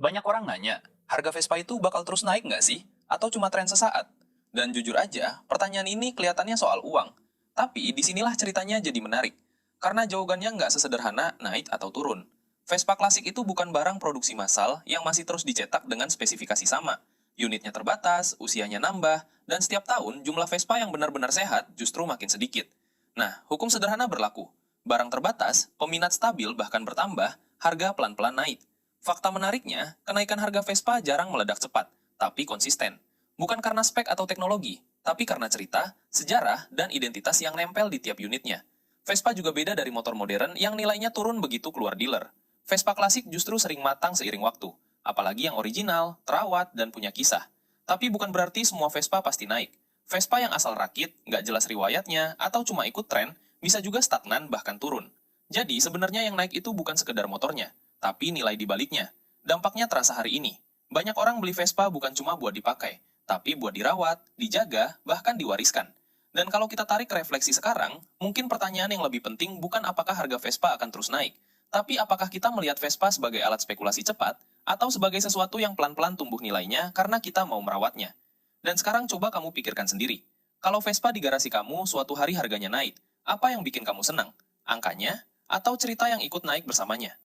Banyak orang nanya, harga Vespa itu bakal terus naik nggak sih? Atau cuma tren sesaat? Dan jujur aja, pertanyaan ini kelihatannya soal uang. Tapi disinilah ceritanya jadi menarik. Karena jawabannya nggak sesederhana naik atau turun. Vespa klasik itu bukan barang produksi massal yang masih terus dicetak dengan spesifikasi sama. Unitnya terbatas, usianya nambah, dan setiap tahun jumlah Vespa yang benar-benar sehat justru makin sedikit. Nah, hukum sederhana berlaku. Barang terbatas, peminat stabil bahkan bertambah, harga pelan-pelan naik. Fakta menariknya, kenaikan harga Vespa jarang meledak cepat, tapi konsisten. Bukan karena spek atau teknologi, tapi karena cerita, sejarah, dan identitas yang nempel di tiap unitnya. Vespa juga beda dari motor modern yang nilainya turun begitu keluar dealer. Vespa klasik justru sering matang seiring waktu, apalagi yang original, terawat, dan punya kisah. Tapi bukan berarti semua Vespa pasti naik. Vespa yang asal rakit, nggak jelas riwayatnya, atau cuma ikut tren, bisa juga stagnan bahkan turun. Jadi sebenarnya yang naik itu bukan sekedar motornya, tapi nilai di baliknya. Dampaknya terasa hari ini. Banyak orang beli Vespa bukan cuma buat dipakai, tapi buat dirawat, dijaga, bahkan diwariskan. Dan kalau kita tarik refleksi sekarang, mungkin pertanyaan yang lebih penting bukan apakah harga Vespa akan terus naik, tapi apakah kita melihat Vespa sebagai alat spekulasi cepat, atau sebagai sesuatu yang pelan-pelan tumbuh nilainya karena kita mau merawatnya. Dan sekarang coba kamu pikirkan sendiri. Kalau Vespa di garasi kamu suatu hari harganya naik, apa yang bikin kamu senang? Angkanya? Atau cerita yang ikut naik bersamanya?